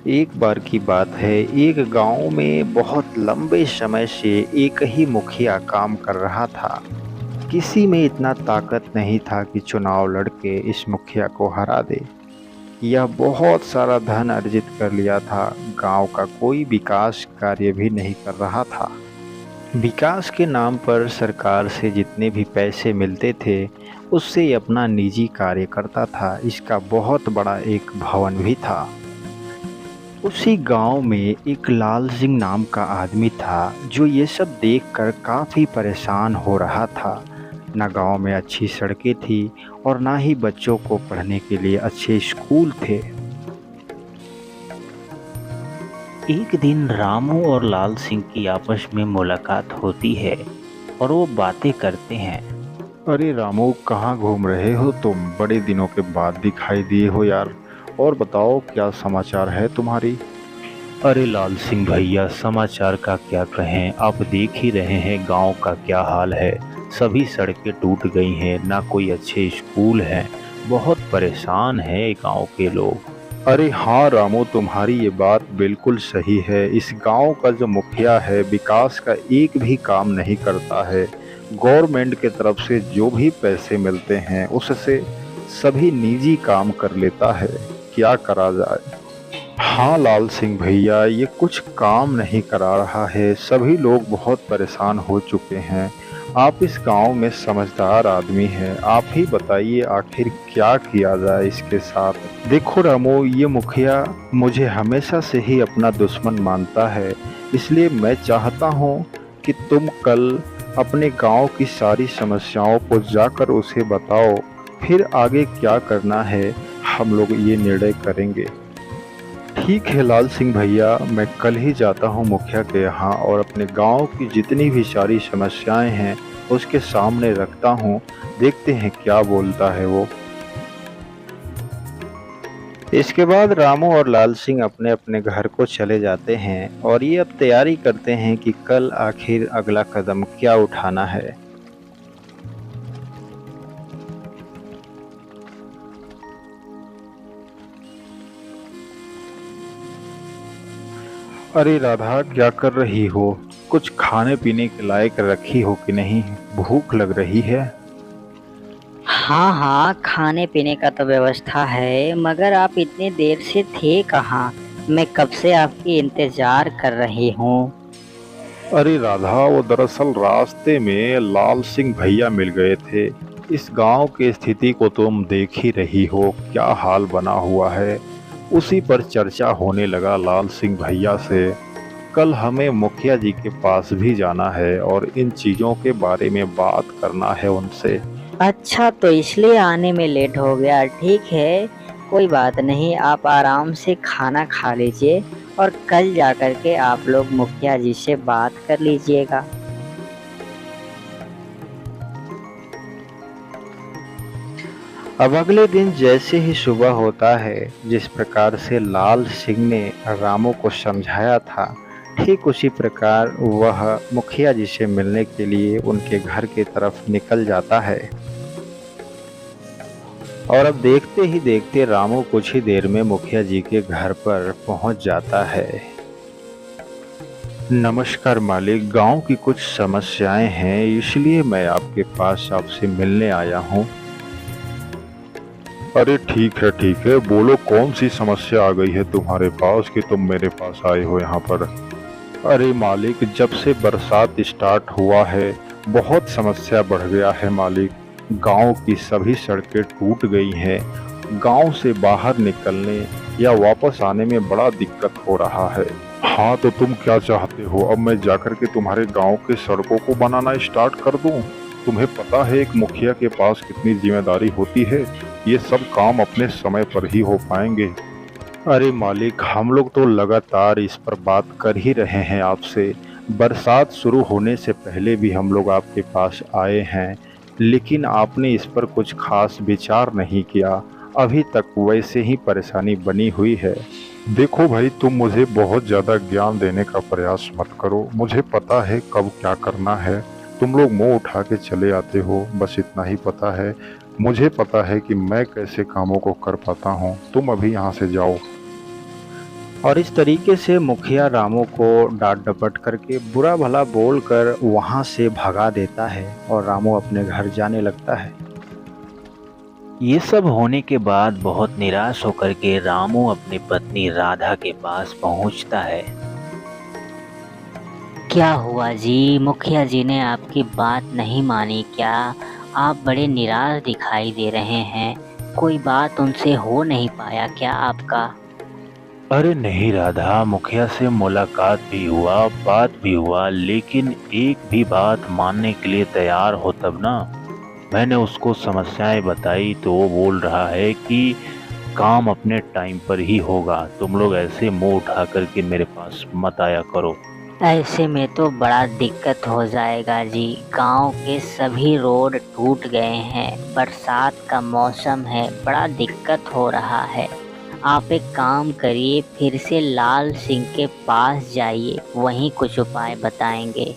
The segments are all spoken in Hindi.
एक बार की बात है, एक गांव में बहुत लंबे समय से एक ही मुखिया काम कर रहा था। किसी में इतना ताकत नहीं था कि चुनाव लड़के इस मुखिया को हरा दे। यह बहुत सारा धन अर्जित कर लिया था, गांव का कोई विकास कार्य भी नहीं कर रहा था। विकास के नाम पर सरकार से जितने भी पैसे मिलते थे, उससे अपना निजी कार्य करता था। इसका बहुत बड़ा एक भवन भी था। उसी गांव में एक लाल सिंह नाम का आदमी था, जो ये सब देखकर काफ़ी परेशान हो रहा था। न गांव में अच्छी सड़कें थी और ना ही बच्चों को पढ़ने के लिए अच्छे स्कूल थे। एक दिन रामू और लाल सिंह की आपस में मुलाकात होती है और वो बातें करते हैं। अरे रामू, कहाँ घूम रहे हो तुम? बड़े दिनों के बाद दिखाई दिए हो यार। और बताओ, क्या समाचार है तुम्हारी? अरे लाल सिंह भैया, समाचार का क्या कहें, आप देख ही रहे हैं गांव का क्या हाल है। सभी सड़कें टूट गई हैं, ना कोई अच्छे स्कूल हैं। बहुत परेशान है गांव के लोग। अरे हाँ रामू, तुम्हारी ये बात बिल्कुल सही है। इस गांव का जो मुखिया है, विकास का एक भी काम नहीं करता है। गवर्नमेंट के तरफ से जो भी पैसे मिलते हैं, उससे सभी निजी काम कर लेता है। क्या करा जाए? हाँ लाल सिंह भैया, ये कुछ काम नहीं करा रहा है। सभी लोग बहुत परेशान हो चुके हैं। आप इस गांव में समझदार आदमी हैं, आप ही बताइए आखिर क्या किया जाए इसके साथ। देखो रामू, ये मुखिया मुझे हमेशा से ही अपना दुश्मन मानता है। इसलिए मैं चाहता हूँ कि तुम कल अपने गांव की सारी समस्याओं को जाकर उसे बताओ। फिर आगे क्या करना है, हम लोग ये निर्णय करेंगे। ठीक है लाल सिंह भैया, मैं कल ही जाता हूँ मुखिया के यहाँ और अपने गांव की जितनी भी सारी समस्याएं हैं उसके सामने रखता हूँ। देखते हैं क्या बोलता है वो। इसके बाद रामू और लाल सिंह अपने अपने घर को चले जाते हैं और ये अब तैयारी करते हैं कि कल आखिर अगला कदम क्या उठाना है। अरे राधा, क्या कर रही हो? कुछ खाने पीने के लायक रखी हो कि नहीं? भूख लग रही है। हाँ हाँ, खाने पीने का तो व्यवस्था है, मगर आप इतनी देर से थे कहाँ? मैं कब से आपकी इंतजार कर रही हूँ। अरे राधा, वो दरअसल रास्ते में लाल सिंह भैया मिल गए थे। इस गांव की स्थिति को तुम देख ही रही हो, क्या हाल बना हुआ है। उसी पर चर्चा होने लगा लाल सिंह भैया से। कल हमें मुखिया जी के पास भी जाना है और इन चीज़ों के बारे में बात करना है उनसे। अच्छा, तो इसलिए आने में लेट हो गया। ठीक है, कोई बात नहीं, आप आराम से खाना खा लीजिए और कल जाकर के आप लोग मुखिया जी से बात कर लीजिएगा। अब अगले दिन जैसे ही सुबह होता है, जिस प्रकार से लाल सिंह ने रामू को समझाया था, ठीक उसी प्रकार वह मुखिया जी से मिलने के लिए उनके घर की तरफ निकल जाता है। और अब देखते ही देखते रामू कुछ ही देर में मुखिया जी के घर पर पहुंच जाता है। नमस्कार मालिक, गांव की कुछ समस्याएं हैं, इसलिए मैं आपके पास आपसे मिलने आया हूं। अरे ठीक है, बोलो कौन सी समस्या आ गई है तुम्हारे पास कि तुम मेरे पास आए हो यहाँ पर? अरे मालिक, जब से बरसात स्टार्ट हुआ है, बहुत समस्या बढ़ गया है मालिक। गांव की सभी सड़कें टूट गई हैं। गांव से बाहर निकलने या वापस आने में बड़ा दिक्कत हो रहा है। हाँ, तो तुम क्या चाहते हो? अब मैं जाकर के तुम्हारे गांव के सड़कों को बनाना स्टार्ट कर दूं? तुम्हें पता है एक मुखिया के पास कितनी जिम्मेदारी होती है। ये सब काम अपने समय पर ही हो पाएंगे। अरे मालिक, हम लोग तो लगातार इस पर बात कर ही रहे हैं आपसे। बरसात शुरू होने से पहले भी हम लोग आपके पास आए हैं, लेकिन आपने इस पर कुछ खास विचार नहीं किया। अभी तक वैसे ही परेशानी बनी हुई है। देखो भाई, तुम मुझे बहुत ज़्यादा ज्ञान देने का प्रयास मत करो। मुझे पता है कब क्या करना है। तुम लोग मुंह उठा के चले आते हो, बस इतना ही पता है। मुझे पता है कि मैं कैसे कामों को कर पाता हूँ। तुम अभी यहाँ से जाओ। और इस तरीके से मुखिया रामू को डांट डपट करके बुरा भला बोलकर वहां से भगा देता है और रामू अपने घर जाने लगता है। ये सब होने के बाद बहुत निराश होकर के रामू अपनी पत्नी राधा के पास पहुंचता है। क्या हुआ जी, मुखिया जी ने आपकी बात नहीं मानी क्या? आप बड़े निराश दिखाई दे रहे हैं। कोई बात उनसे हो नहीं पाया क्या आपका? अरे नहीं राधा, मुखिया से मुलाकात भी हुआ, बात भी हुआ, लेकिन एक भी बात मानने के लिए तैयार हो तब ना। मैंने उसको समस्याएं बताई तो वो बोल रहा है कि काम अपने टाइम पर ही होगा, तुम लोग ऐसे मुंह उठा करके मेरे पास मत आया करो। ऐसे में तो बड़ा दिक्कत हो जाएगा जी। गांव के सभी रोड टूट गए हैं, बरसात का मौसम है, बड़ा दिक्कत हो रहा है। आप एक काम करिए, फिर से लाल सिंह के पास जाइए, वहीं कुछ उपाय बताएंगे।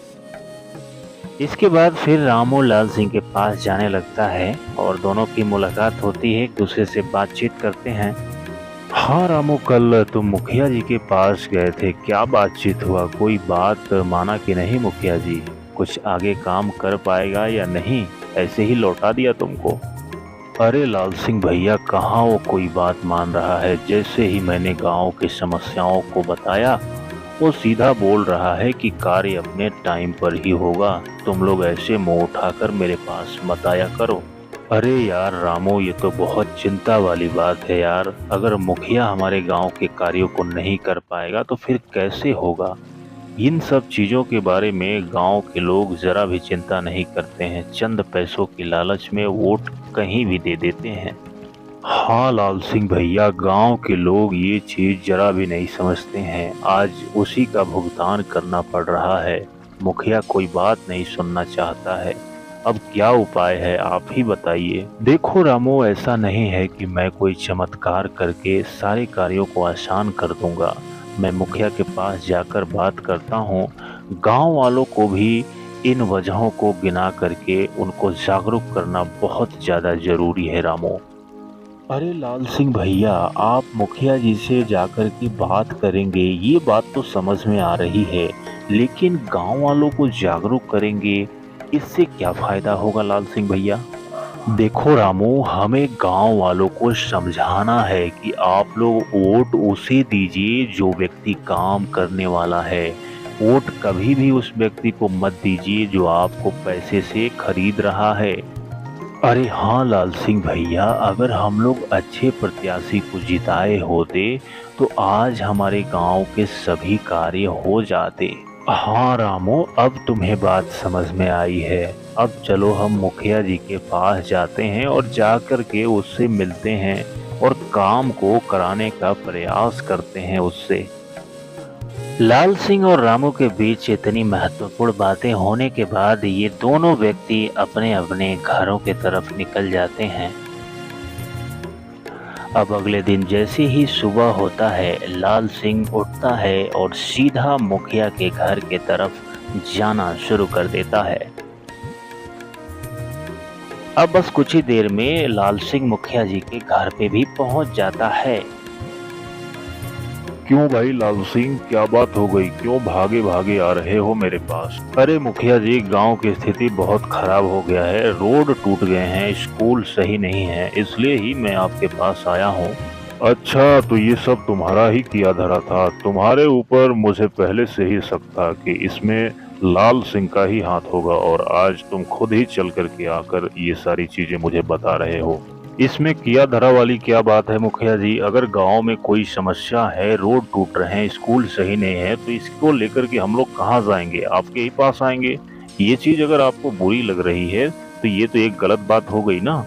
इसके बाद फिर रामू लाल सिंह के पास जाने लगता है और दोनों की मुलाकात होती है, एक दूसरे से बातचीत करते हैं। हाँ रामू, कल तुम मुखिया जी के पास गए थे, क्या बातचीत हुआ? कोई बात माना कि नहीं मुखिया जी? कुछ आगे काम कर पाएगा या नहीं, ऐसे ही लौटा दिया तुमको? अरे लाल सिंह भैया, कहाँ वो कोई बात मान रहा है। जैसे ही मैंने गांव की समस्याओं को बताया, वो सीधा बोल रहा है कि कार्य अपने टाइम पर ही होगा, तुम लोग ऐसे मुंह उठाकर मेरे पास मत आया करो। अरे यार रामू, ये तो बहुत चिंता वाली बात है यार। अगर मुखिया हमारे गांव के कार्यों को नहीं कर पाएगा तो फिर कैसे होगा? इन सब चीजों के बारे में गांव के लोग जरा भी चिंता नहीं करते हैं, चंद पैसों की लालच में वोट कहीं भी दे देते हैं। हाँ लाल सिंह भैया, गांव के लोग ये चीज जरा भी नहीं समझते हैं, आज उसी का भुगतान करना पड़ रहा है। मुखिया कोई बात नहीं सुनना चाहता है, अब क्या उपाय है आप ही बताइए। देखो रामू, ऐसा नहीं है कि मैं कोई चमत्कार करके सारे कार्यों को आसान कर दूंगा। मैं मुखिया के पास जाकर बात करता हूँ, गांव वालों को भी इन वजहों को गिना करके उनको जागरूक करना बहुत ज्यादा जरूरी है रामू। अरे लाल सिंह भैया, आप मुखिया जी से जाकर के बात करेंगे, ये बात तो समझ में आ रही है, लेकिन गांव वालों को जागरूक करेंगे, इससे क्या फायदा होगा लाल सिंह भैया? देखो रामू, हमें गांव वालों को समझाना है कि आप लोग वोट उसे दीजिए जो व्यक्ति काम करने वाला है। वोट कभी भी उस व्यक्ति को मत दीजिए जो आपको पैसे से खरीद रहा है। अरे हाँ लाल सिंह भैया, अगर हम लोग अच्छे प्रत्याशी को जिताए होते तो आज हमारे गांव के सभी कार्य हो जाते। हाँ रामू, अब तुम्हें बात समझ में आई है। अब चलो हम मुखिया जी के पास जाते हैं और जाकर के उससे मिलते हैं और काम को कराने का प्रयास करते हैं उससे। लाल सिंह और रामू के बीच इतनी महत्वपूर्ण बातें होने के बाद ये दोनों व्यक्ति अपने अपने घरों की तरफ निकल जाते हैं। अब अगले दिन जैसे ही सुबह होता है, लाल सिंह उठता है और सीधा मुखिया के घर के तरफ जाना शुरू कर देता है। अब बस कुछ ही देर में लाल सिंह मुखिया जी के घर पे भी पहुंच जाता है। क्यों भाई लाल सिंह, क्या बात हो गई? क्यों भागे भागे आ रहे हो मेरे पास? अरे मुखिया जी, गांव की स्थिति बहुत खराब हो गया है, रोड टूट गए हैं, स्कूल सही नहीं है, इसलिए ही मैं आपके पास आया हूँ। अच्छा, तो ये सब तुम्हारा ही किया धरा था। तुम्हारे ऊपर मुझे पहले से ही शक था कि इसमें लाल सिंह का ही हाथ होगा, और आज तुम खुद ही चल करके आकर ये सारी चीजें मुझे बता रहे हो। इसमें किया धरा वाली क्या बात है मुखिया जी? अगर गांव में कोई समस्या है, रोड टूट रहे हैं, स्कूल सही नहीं है, तो इसको लेकर के हम लोग कहाँ जाएंगे? आपके ही पास आएंगे। ये चीज अगर आपको बुरी लग रही है तो ये तो एक गलत बात हो गई ना।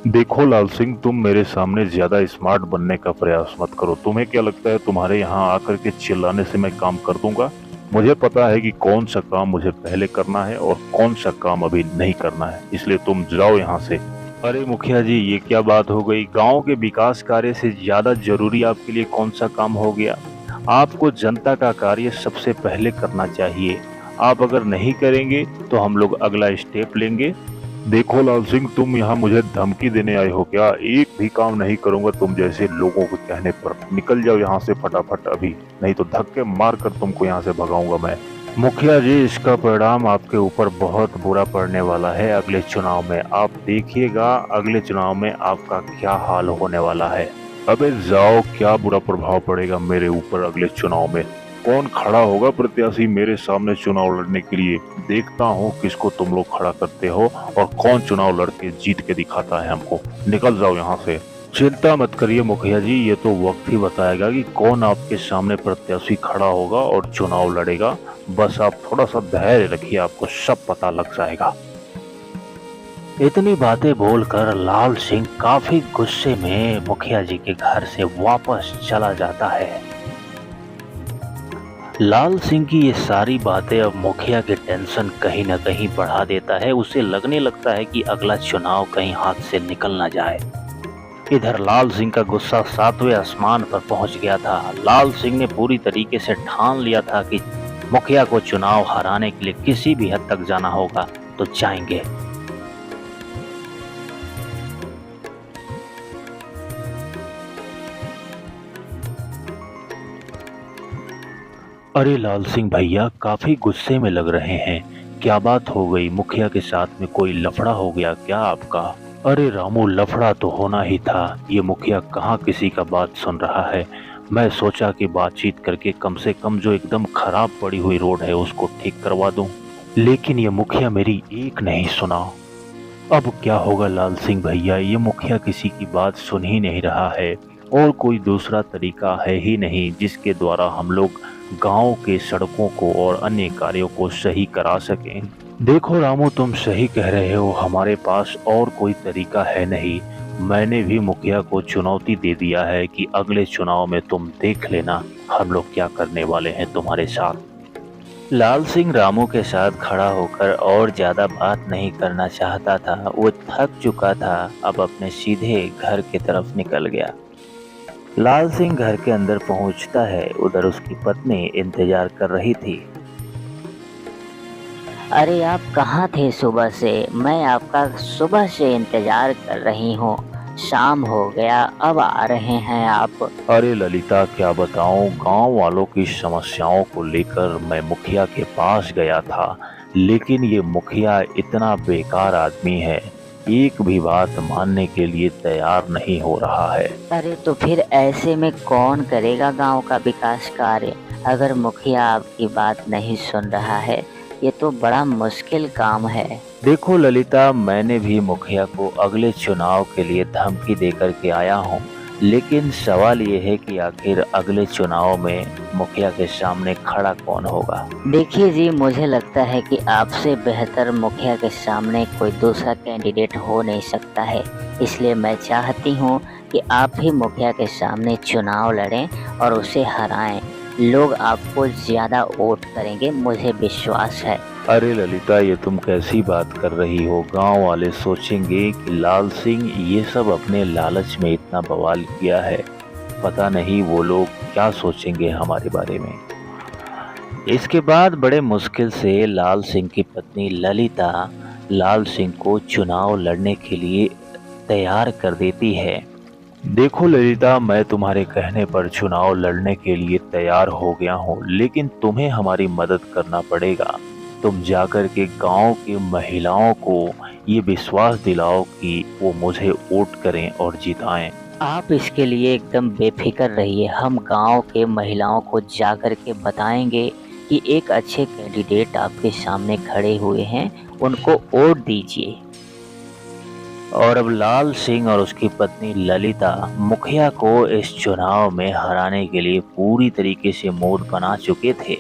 देखो लाल सिंह, तुम मेरे सामने ज्यादा स्मार्ट बनने का प्रयास मत करो। तुम्हें क्या लगता है तुम्हारे यहाँ आकर के चिल्लाने से मैं काम कर दूंगा? मुझे पता है कि कौन सा काम मुझे पहले करना है और कौन सा काम अभी नहीं करना है, इसलिए तुम जाओ यहाँ से। अरे मुखिया जी, ये क्या बात हो गई? गांव के विकास कार्य से ज्यादा जरूरी आपके लिए कौन सा काम हो गया? आपको जनता का कार्य सबसे पहले करना चाहिए। आप अगर नहीं करेंगे तो हम लोग अगला स्टेप लेंगे। देखो लाल सिंह, तुम यहाँ मुझे धमकी देने आए हो क्या? एक भी काम नहीं करूंगा तुम जैसे लोगों के कहने पर। निकल जाओ यहाँ से फटाफट अभी, नहीं तो धक्के मार कर तुमको यहाँ से भगाऊंगा मैं। मुखिया जी, इसका परिणाम आपके ऊपर बहुत बुरा पड़ने वाला है अगले चुनाव में। आप देखिएगा अगले चुनाव में आपका क्या हाल होने वाला है। अबे जाओ, क्या बुरा प्रभाव पड़ेगा मेरे ऊपर अगले चुनाव में? कौन खड़ा होगा प्रत्याशी मेरे सामने चुनाव लड़ने के लिए? देखता हूँ किसको तुम लोग खड़ा करते हो और कौन चुनाव लड़के जीत के दिखाता है हमको। निकल जाओ यहाँ से। चिंता मत करिए मुखिया जी, ये तो वक्त ही बताएगा कि कौन आपके सामने प्रत्याशी खड़ा होगा और चुनाव लड़ेगा। बस आप थोड़ा सा धैर्य रखिए, आपको सब पता लग जाएगा। इतनी बातें बोलकर लाल सिंह काफी गुस्से में मुखिया जी के घर से वापस चला जाता है। लाल सिंह की ये सारी बातें अब मुखिया की टेंशन कहीं न कहीं बढ़ा देता है। उसे लगने लगता है कि अगला चुनाव कहीं हाथ से निकल ना जाए। इधर लाल सिंह का गुस्सा 7वें आसमान पर पहुंच गया था। लाल सिंह ने पूरी तरीके से ठान लिया था कि मुखिया को चुनाव हराने के लिए किसी भी हद तक जाना होगा तो जाएंगे। अरे लाल सिंह भैया, काफी गुस्से में लग रहे हैं। क्या बात हो गई? मुखिया के साथ में कोई लफड़ा हो गया क्या आपका? अरे रामू, लफड़ा तो होना ही था। ये मुखिया कहाँ किसी का बात सुन रहा है। मैं सोचा कि बातचीत करके कम से कम जो एकदम खराब पड़ी हुई रोड है उसको ठीक करवा दूं, लेकिन ये मुखिया मेरी एक नहीं सुना। अब क्या होगा लाल सिंह भैया, ये मुखिया किसी की बात सुन ही नहीं रहा है और कोई दूसरा तरीका है ही नहीं जिसके द्वारा हम लोग गांव के सड़कों को और अन्य कार्यों को सही करा सकें। देखो रामू, तुम सही कह रहे हो, हमारे पास और कोई तरीका है नहीं। मैंने भी मुखिया को चुनौती दे दिया है कि अगले चुनाव में तुम देख लेना हम लोग क्या करने वाले हैं तुम्हारे साथ। लाल सिंह रामू के साथ खड़ा होकर और ज्यादा बात नहीं करना चाहता था। वो थक चुका था, अब अपने सीधे घर की तरफ निकल गया। लाल सिंह घर के अंदर पहुंचता है, उधर उसकी पत्नी इंतजार कर रही थी। अरे आप कहाँ थे सुबह से? मैं आपका सुबह से इंतजार कर रही हूँ। शाम हो गया, अब आ रहे हैं आप? अरे ललिता, क्या बताऊं, गांव वालों की समस्याओं को लेकर मैं मुखिया के पास गया था, लेकिन ये मुखिया इतना बेकार आदमी है, एक भी बात मानने के लिए तैयार नहीं हो रहा है। अरे तो फिर ऐसे में कौन करेगा गांव का विकास कार्य, अगर मुखिया आपकी बात नहीं सुन रहा है? ये तो बड़ा मुश्किल काम है। देखो ललिता, मैंने भी मुखिया को अगले चुनाव के लिए धमकी देकर के आया हूँ, लेकिन सवाल ये है कि आखिर अगले चुनाव में मुखिया के सामने खड़ा कौन होगा। देखिए जी, मुझे लगता है कि आपसे बेहतर मुखिया के सामने कोई दूसरा कैंडिडेट हो नहीं सकता है, इसलिए मैं चाहती हूँ कि आप ही मुखिया के सामने चुनाव लड़ें और उसे हराएं। लोग आपको ज़्यादा वोट करेंगे, मुझे विश्वास है। अरे ललिता, ये तुम कैसी बात कर रही हो? गांव वाले सोचेंगे कि लाल सिंह ये सब अपने लालच में इतना बवाल किया है, पता नहीं वो लोग क्या सोचेंगे हमारे बारे में। इसके बाद बड़े मुश्किल से लाल सिंह की पत्नी ललिता लाल सिंह को चुनाव लड़ने के लिए तैयार कर देती है। देखो ललिता, मैं तुम्हारे कहने पर चुनाव लड़ने के लिए तैयार हो गया हूँ, लेकिन तुम्हें हमारी मदद करना पड़ेगा। तुम जाकर के गांव की महिलाओं को ये विश्वास दिलाओ कि वो मुझे वोट करें और जिताएं। आप इसके लिए एकदम बेफिक्र रहिए, हम गांव के महिलाओं को जाकर के बताएंगे कि एक अच्छे कैंडिडेट आपके सामने खड़े हुए हैं, उनको वोट दीजिए। और अब लाल सिंह और उसकी पत्नी ललिता मुखिया को इस चुनाव में हराने के लिए पूरी तरीके से मूड बना चुके थे।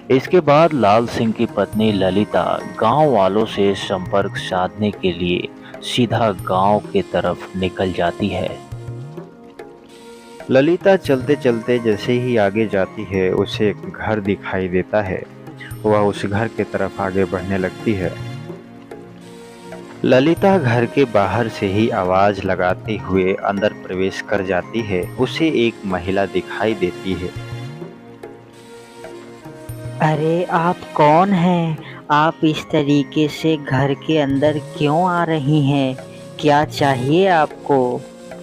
इसके बाद लाल सिंह की पत्नी ललिता गांव वालों से संपर्क साधने के लिए सीधा गांव के तरफ निकल जाती है। ललिता चलते चलते जैसे ही आगे जाती है उसे एक घर दिखाई देता है। वह उस घर की तरफ आगे बढ़ने लगती है। ललिता घर के बाहर से ही आवाज लगाते हुए अंदर प्रवेश कर जाती है। उसे एक महिला दिखाई देती है। अरे आप कौन हैं? आप इस तरीके से घर के अंदर क्यों आ रही हैं? क्या चाहिए आपको?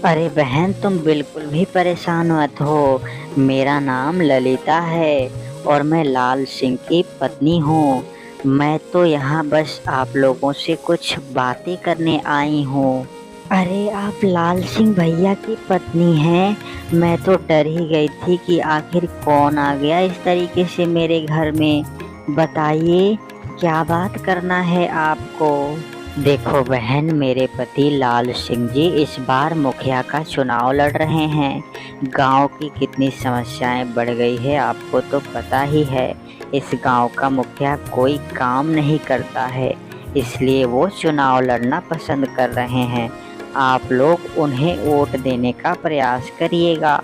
अरे बहन, तुम बिल्कुल भी परेशान मत हो। मेरा नाम ललिता है और मैं लाल सिंह की पत्नी हूँ। मैं तो यहाँ बस आप लोगों से कुछ बातें करने आई हूँ। अरे आप लाल सिंह भैया की पत्नी हैं? मैं तो डर ही गई थी कि आखिर कौन आ गया इस तरीके से मेरे घर में। बताइए, क्या बात करना है आपको? देखो बहन, मेरे पति लाल सिंह जी इस बार मुखिया का चुनाव लड़ रहे हैं। गांव की कितनी समस्याएं बढ़ गई है आपको तो पता ही है। इस गांव का मुखिया कोई काम नहीं करता है, इसलिए वो चुनाव लड़ना पसंद कर रहे हैं। आप लोग उन्हें वोट देने का प्रयास करिएगा।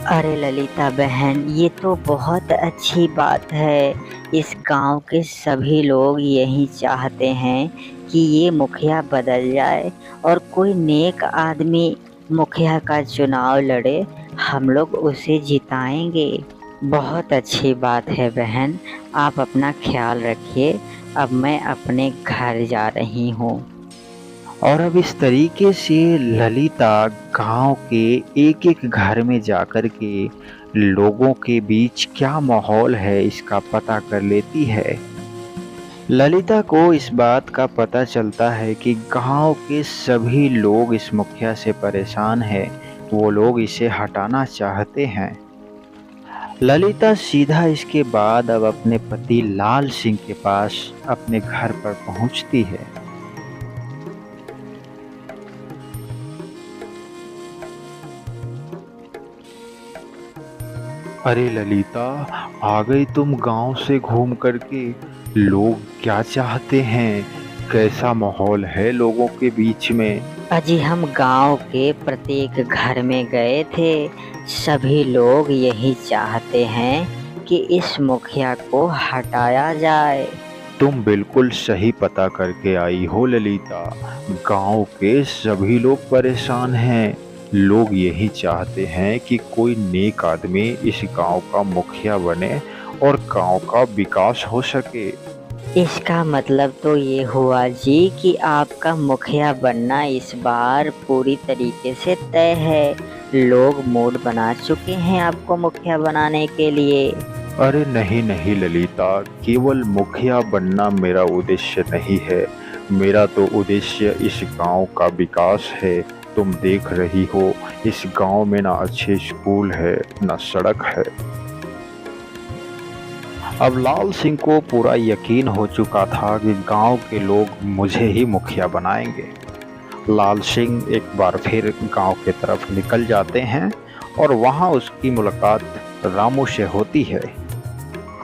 अरे ललिता बहन, ये तो बहुत अच्छी बात है। इस गांव के सभी लोग यही चाहते हैं कि ये मुखिया बदल जाए और कोई नेक आदमी मुखिया का चुनाव लड़े। हम लोग उसे जिताएंगे। बहुत अच्छी बात है बहन, आप अपना ख्याल रखिए। अब मैं अपने घर जा रही हूँ। और अब इस तरीके से ललिता गांव के एक एक घर में जाकर के लोगों के बीच क्या माहौल है इसका पता कर लेती है। ललिता को इस बात का पता चलता है कि गांव के सभी लोग इस मुखिया से परेशान हैं, वो लोग इसे हटाना चाहते हैं। ललिता सीधा इसके बाद अब अपने पति लाल सिंह के पास अपने घर पर पहुंचती है। अरे ललिता, आ गई तुम गांव से घूम करके। लोग क्या चाहते हैं? कैसा माहौल है लोगों के बीच में? अजी हम गांव के प्रत्येक घर में गए थे। सभी लोग यही चाहते हैं कि इस मुखिया को हटाया जाए। तुम बिल्कुल सही पता करके आई हो ललिता। गांव के सभी लोग परेशान हैं। लोग यही चाहते हैं कि कोई नेक आदमी इस गांव का मुखिया बने और गांव का विकास हो सके। इसका मतलब तो ये हुआ जी कि आपका मुखिया बनना इस बार पूरी तरीके से तय है। लोग मूड बना चुके हैं आपको मुखिया बनाने के लिए। अरे नहीं नहीं ललिता, केवल मुखिया बनना मेरा उद्देश्य नहीं है। मेरा तो उद्देश्य इस गांव का विकास है। तुम देख रही हो, इस गांव में ना अच्छे स्कूल है ना सड़क है। अब लाल सिंह को पूरा यकीन हो चुका था कि गांव के लोग मुझे ही मुखिया बनाएंगे। लाल सिंह एक बार फिर गांव के तरफ निकल जाते हैं और वहां उसकी मुलाकात रामू से होती है।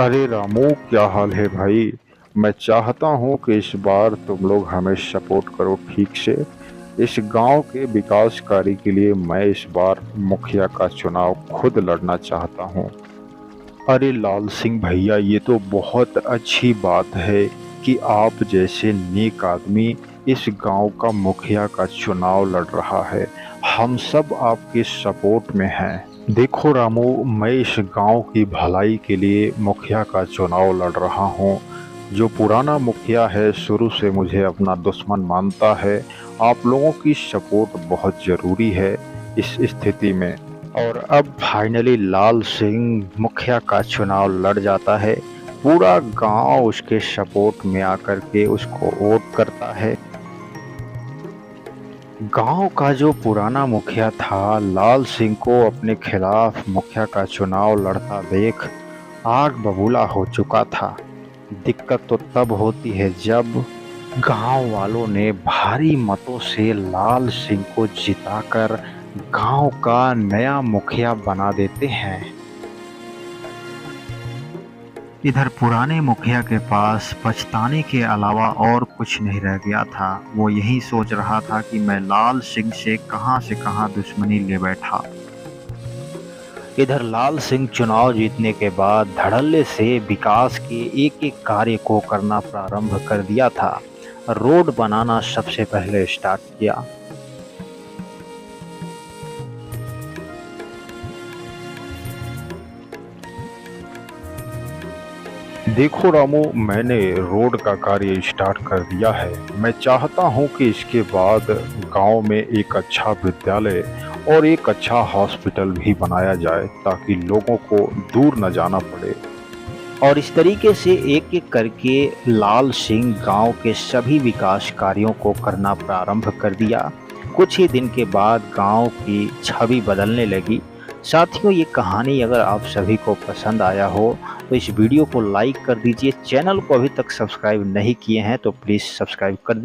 अरे रामू, क्या हाल है भाई? मैं चाहता हूँ कि इस बार तुम लोग हमें सपोर्ट करो ठीक से। इस गांव के विकास कार्य के लिए मैं इस बार मुखिया का चुनाव खुद लड़ना चाहता हूँ। अरे लाल सिंह भैया, ये तो बहुत अच्छी बात है कि आप जैसे नेक आदमी इस गांव का मुखिया का चुनाव लड़ रहा है। हम सब आपके सपोर्ट में हैं। देखो रामू, मैं इस गांव की भलाई के लिए मुखिया का चुनाव लड़ रहा हूँ। जो पुराना मुखिया है शुरू से मुझे अपना दुश्मन मानता है। आप लोगों की सपोर्ट बहुत ज़रूरी है इस स्थिति में। और अब फाइनली लाल सिंह मुखिया का चुनाव लड़ जाता है। पूरा गांव उसके सपोर्ट में आकर के उसको वोट करता है। गांव का जो पुराना मुखिया था, लाल सिंह को अपने खिलाफ मुखिया का चुनाव लड़ता देख आग बबूला हो चुका था। दिक्कत तो तब होती है जब गांव वालों ने भारी मतों से लाल सिंह को जिताकर गांव का नया मुखिया बना देते हैं। इधर पुराने मुखिया के पास पछताने के अलावा और कुछ नहीं रह गया था। वो यही सोच रहा था कि मैं लाल सिंह से कहां दुश्मनी ले बैठा। इधर लाल सिंह चुनाव जीतने के बाद धड़ल्ले से विकास के एक एक कार्य को करना प्रारंभ कर दिया था। रोड बनाना सबसे पहले स्टार्ट किया। देखो रामू, मैंने रोड का कार्य स्टार्ट कर दिया है। मैं चाहता हूँ कि इसके बाद गांव में एक अच्छा विद्यालय और एक अच्छा हॉस्पिटल भी बनाया जाए ताकि लोगों को दूर न जाना पड़े। और इस तरीके से एक एक करके लाल सिंह गांव के सभी विकास कार्यों को करना प्रारंभ कर दिया। कुछ ही दिन के बाद गांव की छवि बदलने लगी। साथियों, ये कहानी अगर आप सभी को पसंद आया हो तो इस वीडियो को लाइक कर दीजिए। चैनल को अभी तक सब्सक्राइब नहीं किए हैं तो प्लीज़ सब्सक्राइब कर दीजिए।